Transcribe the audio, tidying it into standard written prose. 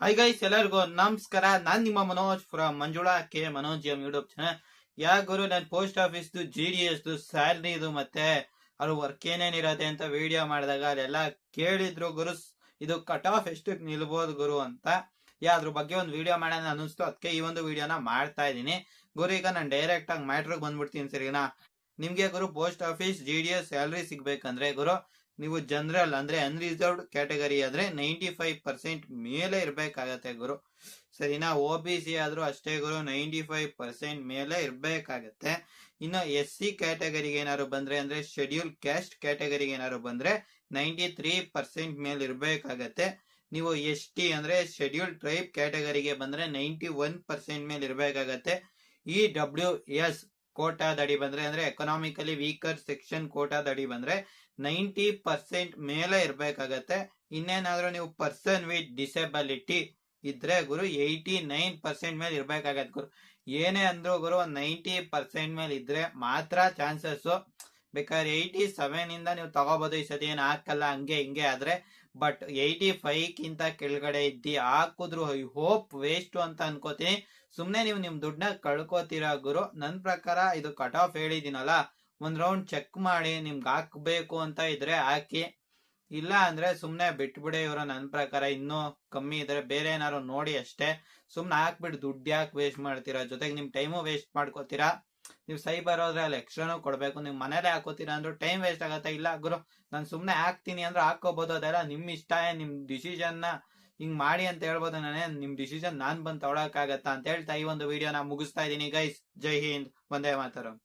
Hi guys, ಎಲ್ಲರಿಗೂ ನಮಸ್ಕಾರ. ನಾನ್ ನಿಮ್ಮ Manoj from Manjula K Manoj M YouTube channel. ಗುರು, ನಾನು ಪೋಸ್ಟ್ ಆಫೀಸ್ GDS ಸ್ಯಾಲ್ರಿ ಮತ್ತೆ ಅವ್ರ ವರ್ಕ್ ಏನೇನಿರತ್ತೆ ಅಂತ ವಿಡಿಯೋ ಮಾಡಿದಾಗ ಅಲ್ಲೆಲ್ಲ ಕೇಳಿದ್ರು ಗುರು, ಇದು ಕಟ್ ಆಫ್ ಎಷ್ಟಕ್ಕೆ ನಿಲ್ಬೋದು ಗುರು ಅಂತ. ಅದ್ರ ಬಗ್ಗೆ ಒಂದು ವಿಡಿಯೋ ಮಾಡೋಣ ಅನಿಸ್ತು, ಅದಕ್ಕೆ ಈ ಒಂದು ವಿಡಿಯೋನ ಮಾಡ್ತಾ ಇದ್ದೀನಿ ಗುರು. ಈಗ ನಾನು ಡೈರೆಕ್ಟ್ ಆಗಿ ಮ್ಯಾಟ್ರಿಗೆ ಬಂದ್ಬಿಡ್ತೀನಿ ಸರಿನಾ. ನಿಮ್ಗೆ ಗುರು ಪೋಸ್ಟ್ ಆಫೀಸ್ GDS ಸ್ಯಾಲ್ರಿ ಸಿಗ್ಬೇಕಂದ್ರೆ ಗುರು, ನೀವು ಜನರಲ್ ಅಂದ್ರೆ ಅನ್ರಿಸರ್ವ್ಡ್ ಕ್ಯಾಟಗರಿ ಆದ್ರೆ 95% ಮೇಲೆ ಇರ್ಬೇಕಾಗತ್ತೆ ಗುರು, ಸರಿನಾ. OBC ಆದ್ರೂ ಅಷ್ಟೇ ಗುರು, 95% ಮೇಲೆ ಇರ್ಬೇಕಾಗತ್ತೆ. ಇನ್ನು SC ಕ್ಯಾಟಗರಿಗೆ ಏನಾದ್ರು ಬಂದ್ರೆ ಅಂದ್ರೆ ಶೆಡ್ಯೂಲ್ ಕ್ಯಾಸ್ಟ್ ಕ್ಯಾಟಗರಿಗೆ ಏನಾದ್ರು ಬಂದ್ರೆ 93% ಮೇಲೆ ಇರ್ಬೇಕಾಗತ್ತೆ. ನೀವು ST ಅಂದ್ರೆ ಶೆಡ್ಯೂಲ್ ಟ್ರೈಬ್ ಕ್ಯಾಟಗರಿಗೆ ಬಂದ್ರೆ 91% ಮೇಲೆ ಇರ್ಬೇಕಾಗತ್ತೆ. EWS ಕೋಟಾದಡಿ ಬಂದ್ರೆ ಅಂದ್ರೆ ಎಕನಾಮಿಕಲಿ ವೀಕರ್ ಸೆಕ್ಷನ್ ಕೋಟಾದಡಿ ಬಂದ್ರೆ 90% ಮೇಲೆ ಇರ್ಬೇಕಾಗತ್ತೆ. ಇನ್ನೇನಾದ್ರೂ ನೀವು ಪರ್ಸನ್ ವಿತ್ ಡಿಸೆಬಿಲಿಟಿ ಇದ್ರೆ ಗುರು 89% ಮೇಲೆ ಇರ್ಬೇಕಾಗತ್ತೆ ಗುರು. ಏನೇ ಅಂದ್ರು ಗುರು 90% ಮೇಲೆ ಇದ್ರೆ ಮಾತ್ರ ಚಾನ್ಸಸ್. ಬೇಕಾದ್ರೆ 87 ಇಂದ ನೀವು ತಗೋಬಹುದು, ಈ ಸತಿ ಏನ್ ಹಾಕಲ್ಲ ಹಂಗೆ ಹಿಂಗೆ ಆದ್ರೆ. ಬಟ್ 85ಗಿಂತ ಕೆಳಗಡೆ ಇದ್ದಿ ಹಾಕಿದ್ರು ಐ ಹೋಪ್ ವೇಸ್ಟ್ ಅಂತ ಅನ್ಕೋತೀನಿ. ಸುಮ್ನೆ ನೀವು ನಿಮ್ ದುಡ್ಡನ್ನ ಕಳ್ಕೋತೀರಾ ಗುರು. ನನ್ ಪ್ರಕಾರ ಇದು ಕಟ್ ಆಫ್ ಹೇಳಿದಿನಲ್ಲ, ಒಂದ್ ರೌಂಡ್ ಚೆಕ್ ಮಾಡಿ, ನಿಮ್ಗೆ ಹಾಕ್ಬೇಕು ಅಂತ ಇದ್ರೆ ಹಾಕಿ, ಇಲ್ಲ ಅಂದ್ರೆ ಸುಮ್ನೆ ಬಿಟ್ಬಿಡಿ ಇವ್ರ. ನನ್ ಪ್ರಕಾರ ಇನ್ನೂ ಕಮ್ಮಿ ಇದ್ರೆ ಬೇರೆ ಏನಾರು ನೋಡಿ ಅಷ್ಟೇ. ಸುಮ್ನೆ ಹಾಕ್ಬಿಟ್ಟು ದುಡ್ಡು ಯಾಕೆ ವೇಸ್ಟ್ ಮಾಡ್ತೀರಾ, ಜೊತೆಗೆ ನಿಮ್ ಟೈಮು ವೇಸ್ಟ್ ಮಾಡ್ಕೋತೀರಾ. ನೀವು ಸೈಬರ್ ಹೋದ್ರೆ ಅಲ್ಲಿ ಎಕ್ಸ್ಟ್ರಾನು ಕೊಡ್ಬೇಕು, ನೀವು ಮನೇಲೆ ಹಾಕೋತೀರಾ ಅಂದ್ರೆ ಟೈಮ್ ವೇಸ್ಟ್ ಆಗತ್ತೆ. ಇಲ್ಲ ಗುರು ನಾನು ಸುಮ್ನೆ ಹಾಕ್ತೀನಿ ಅಂದ್ರೆ ಹಾಕೋಬಹುದು, ಅದೆಲ್ಲ ನಿಮ್ ಇಷ್ಟ, ನಿಮ್ ಡಿಸಿಷನ್ ನ ಹಿಂಗ್ ಮಾಡಿ ಅಂತ ಹೇಳ್ಬೋದು. ನಾನೇ ನಿಮ್ ಡಿಸಿಷನ್ ನಾನ್ ಬಂದ್ ತೊಗೊಳಕ್ ಆಗತ್ತಾ ಅಂತ ಹೇಳ್ತಾ ಈ ಒಂದು ವಿಡಿಯೋನ ಮುಗಿಸ್ತಾ ಇದೀನಿ ಗೈಸ್. ಜೈ ಹಿಂದ್, ವಂದೇ ಮಾತರಂ.